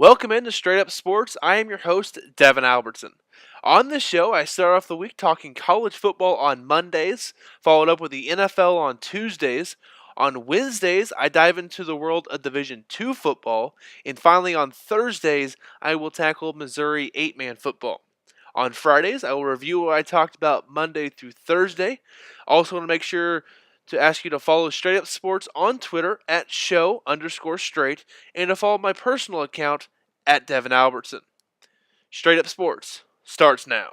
Welcome into Straight Up Sports. I am your host, Devin Albertson. On this show, I start off the week talking college football on Mondays, followed up with the NFL on Tuesdays. On Wednesdays, I dive into the world of Division II football. And finally, on Thursdays, I will tackle Missouri 8-man football. On Fridays, I will review what I talked about Monday through Thursday. Also want to make sure to ask you to follow Straight Up Sports on Twitter at show_straight and to follow my personal account at Devin Albertson. Straight Up Sports starts now.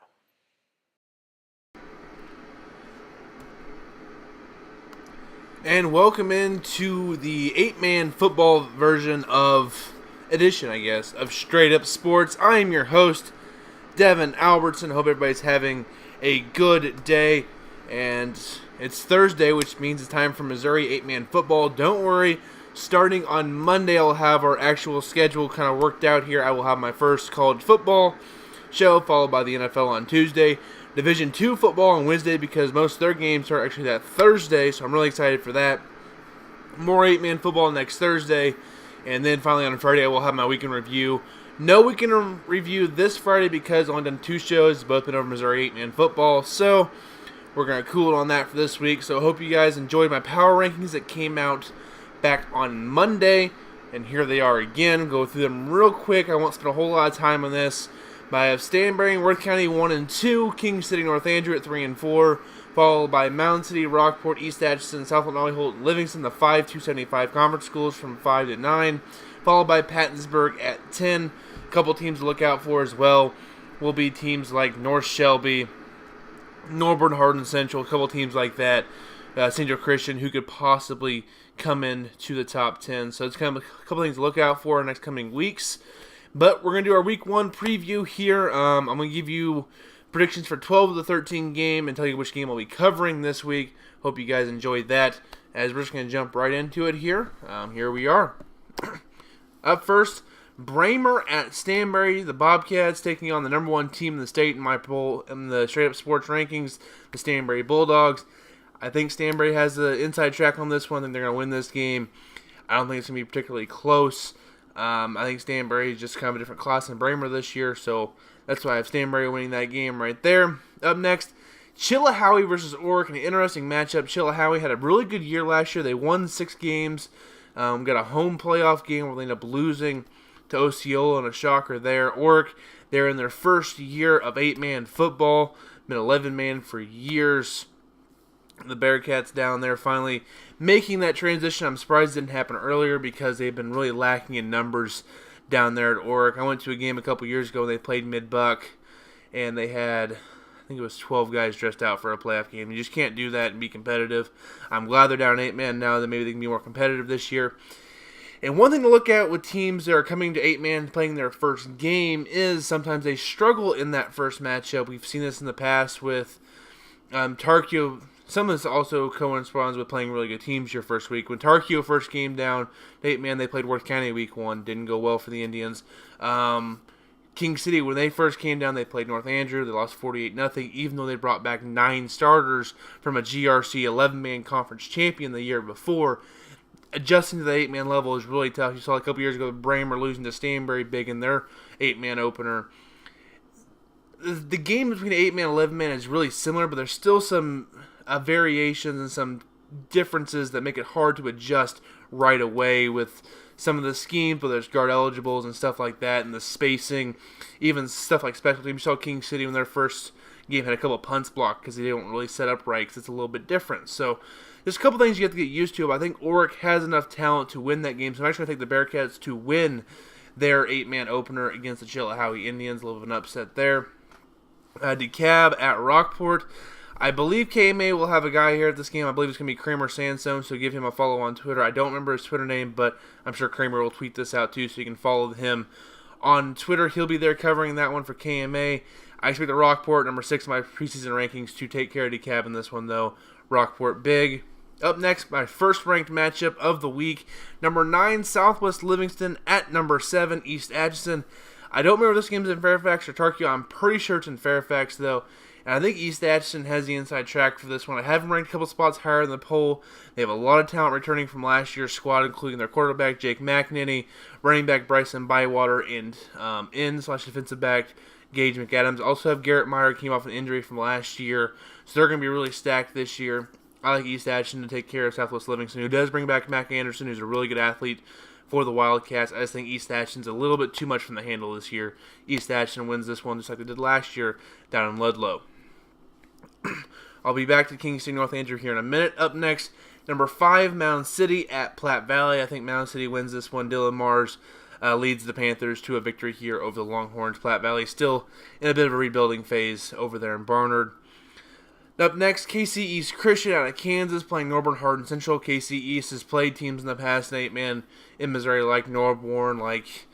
And welcome into the 8-man football version of Straight Up Sports. I am your host, Devin Albertson. Hope everybody's having a good day. And it's Thursday, which means it's time for Missouri 8-man football. Don't worry, starting on Monday, I'll have our actual schedule kind of worked out here. I will have my first college football show, followed by the NFL on Tuesday. Division II football on Wednesday, because most of their games are actually that Thursday, so I'm really excited for that. More 8-man football next Thursday. And then finally on Friday, I will have my weekend review. No weekend review this Friday because I've only done 2 shows, both been over Missouri 8-man football. So we're going to cool it on that for this week. So I hope you guys enjoyed my power rankings that came out back on Monday. And here they are again. Go through them real quick. I won't spend a whole lot of time on this. But I have Stanberry and Worth County 1 and 2, King City, North Andrew at 3 and 4, followed by Mound City, Rockport, East Atchison, Southland, Ollie Holt, Livingston, the 5-275 conference schools from 5 to 9, followed by Pattonsburg at 10. A couple teams to look out for as well will be teams like North Shelby, Norborn, Hardin Central, a couple teams like that, St. Joe Christian, who could possibly come in to the top 10. So it's kind of a couple things to look out for in the next coming weeks. But we're going to do our Week 1 preview here. I'm going to give you predictions for 12 of the 13 game and tell you which game I'll be covering this week. Hope you guys enjoyed that. As we're just going to jump right into it here. Here we are. Up first, Bramer at Stanberry. The Bobcats taking on the number 1 team in the state in my poll in the Straight Up Sports rankings, the Stanberry Bulldogs. I think Stanberry has the inside track on this one. I think they're going to win this game. I don't think it's going to be particularly close. I think Stanberry is just kind of a different class than Bramer this year, so that's why I have Stanberry winning that game right there. Up next, Chillicothe versus Oric, an interesting matchup. Chillicothe had a really good year last year. They won 6 games, got a home playoff game where they ended up losing to Osceola, and a shocker there. Oric, they're in their first year of 8-man football, been 11-man for years. The Bearcats down there finally making that transition. I'm surprised it didn't happen earlier because they've been really lacking in numbers down there at Oric. I went to a game a couple years ago when they played mid-buck, and they had, I think it was 12 guys dressed out for a playoff game. You just can't do that and be competitive. I'm glad they're down 8-man now, that maybe they can be more competitive this year. And one thing to look at with teams that are coming to 8-man playing their first game is sometimes they struggle in that first matchup. We've seen this in the past with Tarkio. Some of this also corresponds with playing really good teams your first week. When Tarkio first came down to 8-man, they played Worth County week 1. Didn't go well for the Indians. King City, when they first came down, they played North Andrew. They lost 48-0, even though they brought back 9 starters from a GRC 11-man conference champion the year before. Adjusting to the 8-man level is really tough. You saw a couple years ago, Bramer losing to Stanberry big in their 8-man opener. The game between 8-man and 11-man is really similar, but there's still some variations and some differences that make it hard to adjust right away with some of the schemes, whether it's guard eligibles and stuff like that, and the spacing, even stuff like special teams. You saw King City when their first game had a couple of punts blocked because they don't really set up right because it's a little bit different. So there's a couple things you have to get used to, but I think Oric has enough talent to win that game. So I'm actually going to take the Bearcats to win their 8-man opener against the Chillicothe Indians. A little bit of an upset there. DeKalb at Rockport. I believe KMA will have a guy here at this game. I believe it's going to be Kramer Sandstone, so give him a follow on Twitter. I don't remember his Twitter name, but I'm sure Kramer will tweet this out too, so you can follow him on Twitter. He'll be there covering that one for KMA. I expect the Rockport, number 6 in my preseason rankings, to take care of DeKalb in this one, though. Rockport big. Up next, my first ranked matchup of the week. Number 9, Southwest Livingston at number 7, East Atchison. I don't remember if this game's in Fairfax or Tarkio. I'm pretty sure it's in Fairfax, though. And I think East Atchison has the inside track for this one. I have them ranked a couple spots higher in the poll. They have a lot of talent returning from last year's squad, including their quarterback, Jake McNinney, running back Bryson Bywater, and end/defensive back, Gage McAdams. Also have Garrett Meyer, came off an injury from last year, so they're going to be really stacked this year. I like East Atchison to take care of Southwest Livingston, who does bring back Mac Anderson, who's a really good athlete for the Wildcats. I just think East Atchison's a little bit too much from the handle this year. East Atchison wins this one just like they did last year down in Ludlow. I'll be back to King City North Andrew here in a minute. Up next, number 5, Mound City at Platte Valley. I think Mound City wins this one. Dylan Mars leads the Panthers to a victory here over the Longhorns. Platte Valley still in a bit of a rebuilding phase over there in Barnard. Up next, KC East Christian out of Kansas playing Norborn Hardin Central. KC East has played teams in the past, 8-man in Missouri, like Norborn, like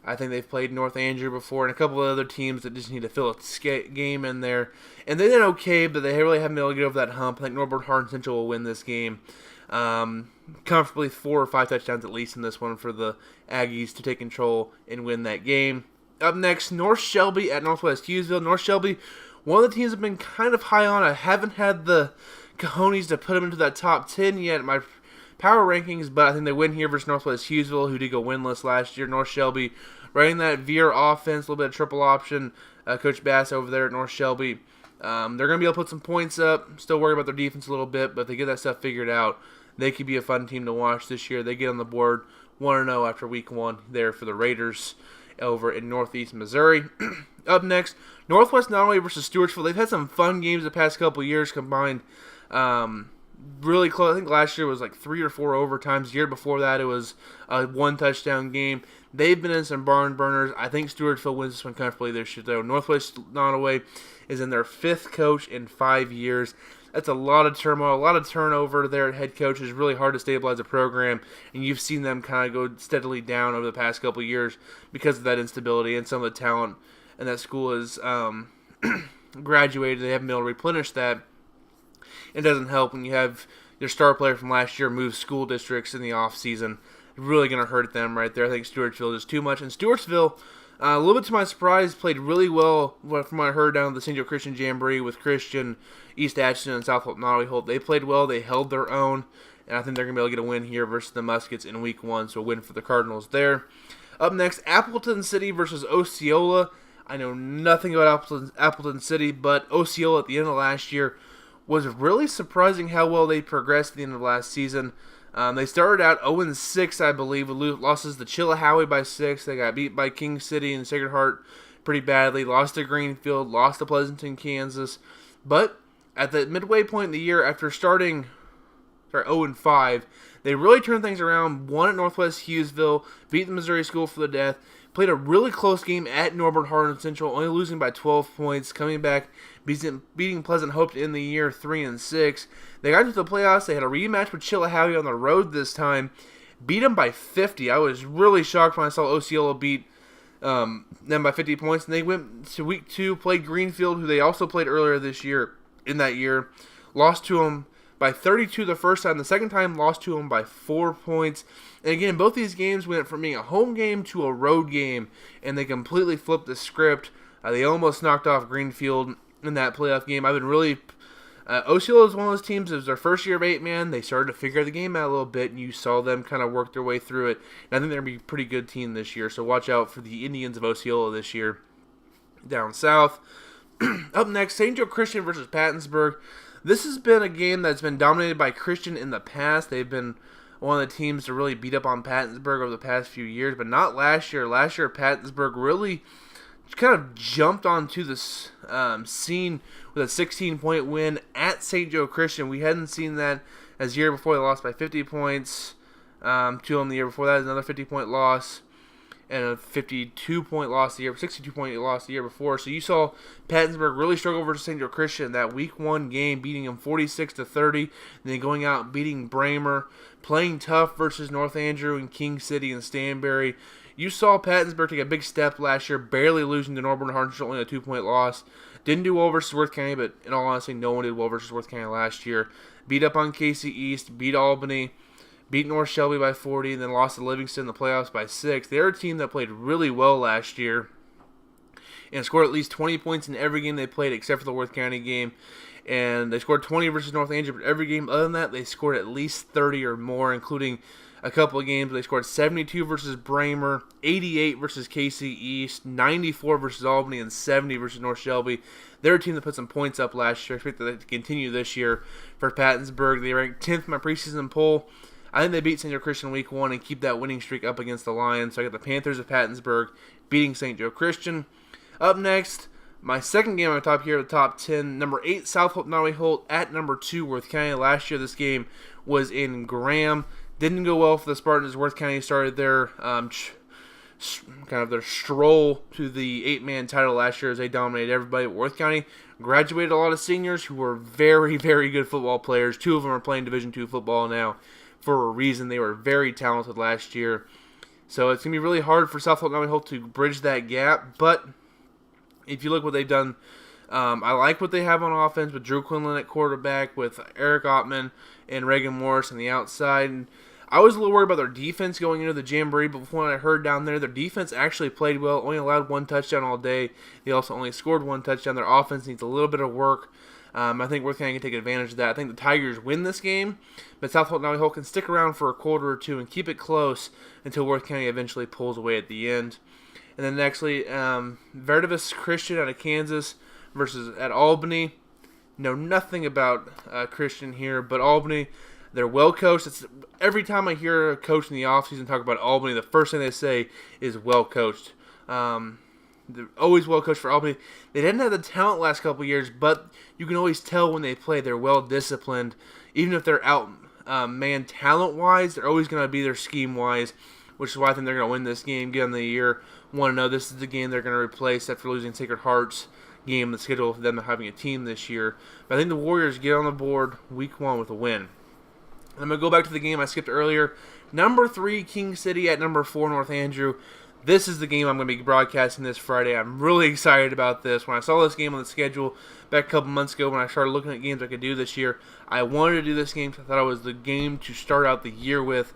I think they've played North Andrew before, and a couple of other teams that just need to fill a game in there. And they did okay, but they really haven't been able to get over that hump. I think Norborn Hardin Central will win this game comfortably, 4 or 5 touchdowns at least in this one for the Aggies to take control and win that game. Up next, North Shelby at Northwest Hughesville. North Shelby, one of the teams I've been kind of high on. I haven't had the cojones to put them into that top 10 yet in my power rankings, but I think they win here versus Northwest Hughesville, who did go winless last year. North Shelby running that veer offense, a little bit of triple option. Coach Bass over there at North Shelby. They're going to be able to put some points up. Still worried about their defense a little bit, but if they get that stuff figured out, they could be a fun team to watch this year. They get on the board 1-0 after week 1 there for the Raiders over in Northeast Missouri. Up next, Northwest Nottoway versus Stewartsville. They've had some fun games the past couple years combined. Really close. I think last year was like 3 or 4 overtimes. The year before that, it was a 1 touchdown game. They've been in some barn burners. I think Stewartsville wins this one comfortably this year, though. Northwest Nottoway is in their 5th coach in 5 years. That's a lot of turmoil, a lot of turnover there at head coach. It's really hard to stabilize a program, and you've seen them kind of go steadily down over the past couple of years because of that instability and some of the talent. And that school has graduated. They haven't been able to replenish that. It doesn't help when you have your star player from last year move school districts in the offseason. Really going to hurt them right there. I think Stewartsville is too much. And Stewartsville, a little bit to my surprise, played really well from what I heard down at the St. Joe Christian Jamboree with Christian, East Atchison, and South Nottoway Holt. They played well. They held their own. And I think they're going to be able to get a win here versus the Muskets in week 1. So a win for the Cardinals there. Up next, Appleton City versus Osceola. I know nothing about Appleton City, but Osceola at the end of last year was really surprising how well they progressed at the end of last season. They started out 0-6, I believe, with losses to Chillicothe by 6. They got beat by King City and Sacred Heart pretty badly. Lost to Greenfield, lost to Pleasanton, Kansas. But at the midway point in the year, after starting 0-5, they really turned things around. Won at Northwest Hughesville, beat the Missouri School for the Death. Played a really close game at Norborn Hardin Central, only losing by 12 points. Coming back, beating Pleasant Hope to end the year 3-6. They got into the playoffs. They had a rematch with Chillicothe on the road this time. Beat them by 50. I was really shocked when I saw Osceola beat them by 50 points. And they went to week 2, played Greenfield, who they also played earlier this year. In that year, lost to them by 32 the first time. The second time, lost to them by 4 points. And again, both these games went from being a home game to a road game, and they completely flipped the script. They almost knocked off Greenfield in that playoff game. I've been really... Osceola is one of those teams, it was their first year of 8-man. They started to figure the game out a little bit, and you saw them kind of work their way through it. And I think they're going to be a pretty good team this year, so watch out for the Indians of Osceola this year down south. Up next, St. Joe Christian versus Pattonsburg. This has been a game that's been dominated by Christian in the past. They've been one of the teams to really beat up on Pattonsburg over the past few years, but not last year. Last year, Pattonsburg really kind of jumped onto this scene with a 16-point win at St. Joe Christian. We hadn't seen that as the year before. They lost by 50 points to them. The year before that, another 50-point loss, and a 52-point loss the year, 62-point loss the year before. So you saw Pattonsburg really struggle versus St. Joe Christian in that week 1 game, beating them 46-30, and then going out and beating Bramer, playing tough versus North Andrew and King City and Stanberry. You saw Pattonsburg take a big step last year, barely losing to Norborn Hardin, only a 2-point loss. Didn't do well versus Worth County, but in all honesty, no one did well versus Worth County last year. Beat up on KC East, beat Albany, beat North Shelby by 40, and then lost to Livingston in the playoffs by 6. They're a team that played really well last year. and scored at least 20 points in every game they played except for the Worth County game. And they scored 20 versus North Andrew, but every game other than that, they scored at least 30 or more, including a couple of games where they scored 72 versus Bramer, 88 versus KC East, 94 versus Albany, and 70 versus North Shelby. They're a team that put some points up last year. I expect that to continue this year for Pattonsburg. They ranked 10th in my preseason poll. I think they beat St. Joe Christian week 1 and keep that winning streak up against the Lions. So I got the Panthers of Pattonsburg beating St. Joe Christian. Up next, my second game on top here, the top 10. Number 8, South Hope Nottoway Holt at number 2, Worth County. Last year, this game was in Graham. Didn't go well for the Spartans. Worth County started their their stroll to the 8-man title last year as they dominated everybody. Worth County graduated a lot of seniors who were very, very good football players. 2 of them are playing Division II football now for a reason. They were very talented last year. So it's going to be really hard for South Hope Nottoway Holt to bridge that gap. But if you look what they've done, I like what they have on offense with Drew Quinlan at quarterback, with Eric Ottman and Reagan Morris on the outside. And I was a little worried about their defense going into the Jamboree, but from what I heard down there, their defense actually played well, only allowed 1 touchdown all day. They also only scored 1 touchdown. Their offense needs a little bit of work. I think Worth County can take advantage of that. I think the Tigers win this game, but South Hope Nottoway Holt can stick around for a quarter or two and keep it close until Worth County eventually pulls away at the end. And then nextly, Vertivus Christian out of Kansas versus at Albany. Know nothing about Christian here, but Albany, they're well coached. Every time I hear a coach in the offseason talk about Albany, the first thing they say is well coached. They're always well coached for Albany. They didn't have the talent last couple of years, but you can always tell when they play. They're well disciplined. Even if they're out man talent-wise, they're always going to be there scheme-wise, which is why I think they're going to win this game. Get on the year 1-0. This is the game they're going to replace after losing Sacred Heart's game, the schedule for them having a team this year. But I think the Warriors get on the board week 1 with a win. I'm going to go back to the game I skipped earlier. Number 3, King City at number 4, North Andrew. This is the game I'm going to be broadcasting this Friday. I'm really excited about this. When I saw this game on the schedule back a couple months ago when I started looking at games I could do this year, I wanted to do this game because I thought it was the game to start out the year with.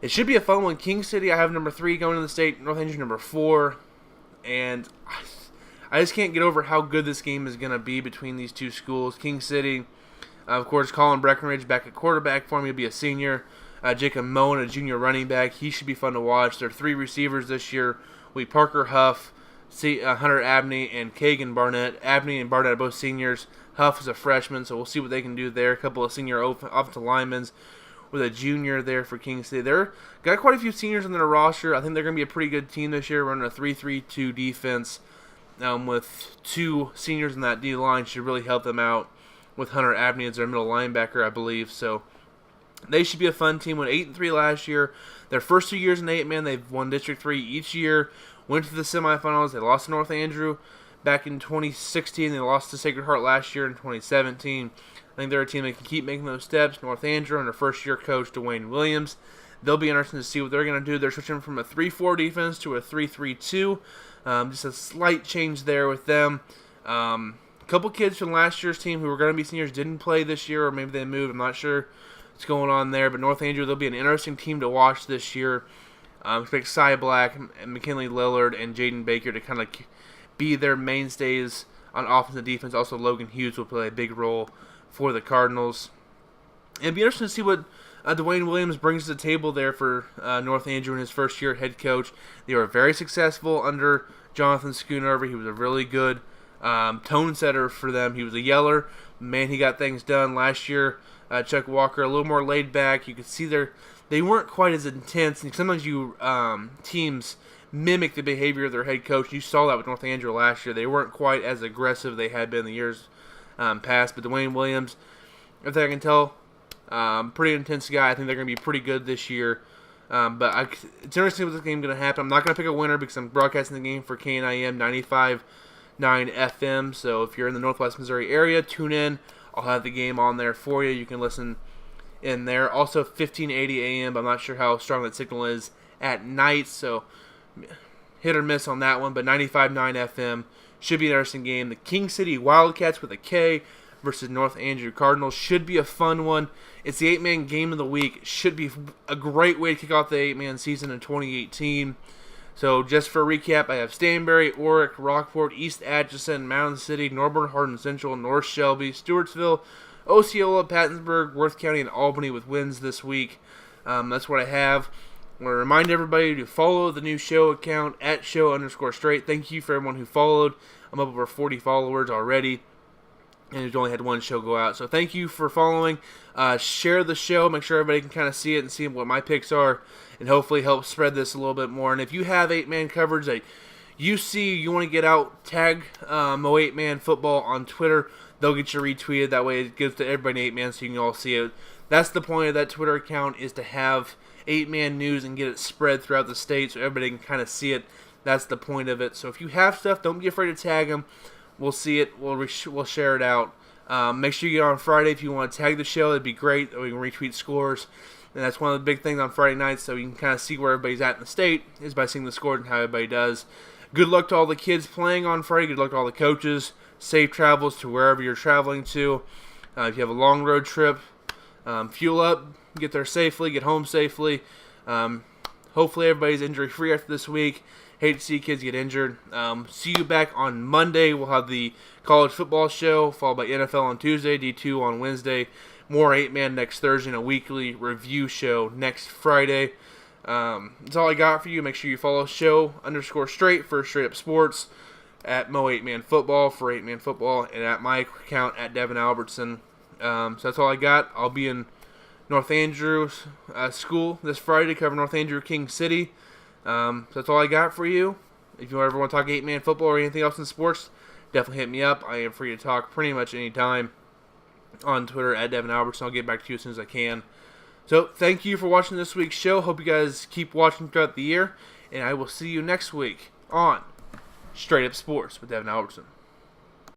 It should be a fun one. King City, I have number 3 going to the state. North Andrew, number 4. And I just can't get over how good this game is going to be between these two schools. King City, of course, Colin Breckenridge back at quarterback for me. He'll be a senior. Jacob Moen, a junior running back. He should be fun to watch. There are 3 receivers this year. We Parker Huff, Hunter Abney, and Kagan Barnett. Abney and Barnett are both seniors. Huff is a freshman, so we'll see what they can do there. A couple of senior offensive linemen with a junior there for King City. They're got quite a few seniors on their roster. I think they're going to be a pretty good team this year, running a 3-3-2 defense with 2 seniors in that D-line. Should really help them out with Hunter Abney as their middle linebacker, I believe. So they should be a fun team. Went 8-3 last year. Their first 2 years in 8-man, they've won District 3 each year. Went to the semifinals. They lost to North Andrew back in 2016. They lost to Sacred Heart last year in 2017. I think they're a team that can keep making those steps. North Andrew and their first-year coach, Dwayne Williams. They'll be interesting to see what they're going to do. They're switching from a 3-4 defense to a 3-3-2. Just a slight change there with them. A couple kids from last year's team who were going to be seniors didn't play this year, or maybe they moved. I'm not sure what's going on there. But North Andrew, they'll be an interesting team to watch this year. Expect Cy Black, and McKinley Lillard, and Jaden Baker to kind of be their mainstays on offense and defense. Also, Logan Hughes will play a big role for the Cardinals. It'd be interesting to see what Dwayne Williams brings to the table there for North Andrew in his first year head coach. They were very successful under Jonathan Schoonover. He was a really good tone setter for them. He was a yeller. Man, he got things done last year. Chuck Walker, a little more laid back. You could see they weren't quite as intense. And sometimes teams mimic the behavior of their head coach. You saw that with North Andrew last year. They weren't quite as aggressive they had been in the years past. But Dwayne Williams, if I can tell, pretty intense guy. I think they're going to be pretty good this year. But it's interesting what this game is going to happen. I'm not going to pick a winner because I'm broadcasting the game for KNIM 95.9 FM. So if you're in the Northwest Missouri area, tune in. I'll have the game on there for you. You can listen in there. Also 1580 AM. I'm not sure how strong that signal is at night. So hit or miss on that one. But 95.9 FM should be an interesting game. The King City Wildcats with a K versus North Andrew Cardinals should be a fun one. It's the 8-man game of the week. Should be a great way to kick off the 8-man season in 2018. So just for a recap, I have Stanberry, Oric, Rockport, East Atchison, Mountain City, Norborn, Hardin Central, North Shelby, Stewartsville, Osceola, Pattonsburg, Worth County, and Albany with wins this week. That's what I have. I want to remind everybody to follow the new show account at show_straight. Thank you for everyone who followed. I'm up over 40 followers already, and we've only had one show go out. So thank you for following. Share the show. Make sure everybody can kind of see it and see what my picks are, and hopefully help spread this a little bit more. And if you have 8-man coverage that you see you want to get out, tag Mo8Man Football on Twitter. They'll get you retweeted. That way it gives to everybody 8-man so you can all see it. That's the point of that Twitter account, is to have 8-man news and get it spread throughout the state so everybody can kind of see it. That's the point of it. So if you have stuff, don't be afraid to tag them. We'll see it. We'll share it out. Make sure you get on Friday if you want to tag the show. It'd be great. We can retweet scores. And that's one of the big things on Friday nights, so you can kind of see where everybody's at in the state, is by seeing the scores and how everybody does. Good luck to all the kids playing on Friday. Good luck to all the coaches. Safe travels to wherever you're traveling to. If you have a long road trip, fuel up, get there safely, get home safely. Hopefully everybody's injury-free after this week. Hate to see kids get injured. See you back on Monday. We'll have the college football show, followed by NFL on Tuesday, D2 on Wednesday. More 8-man next Thursday, and a weekly review show next Friday. That's all I got for you. Make sure you follow show_straight for Straight Up Sports, at Mo8Man Football for 8-man football, and at my account at Devin Albertson. So that's all I got. I'll be in North Andrew school this Friday to cover North Andrew King City. So that's all I got for you. If you ever want to talk 8-man football or anything else in sports, definitely hit me up. I am free to talk pretty much any time on Twitter at Devin Albertson. I'll get back to you as soon as I can. So thank you for watching this week's show. Hope you guys keep watching throughout the year, and I will see you next week on Straight Up Sports with Devin Albertson.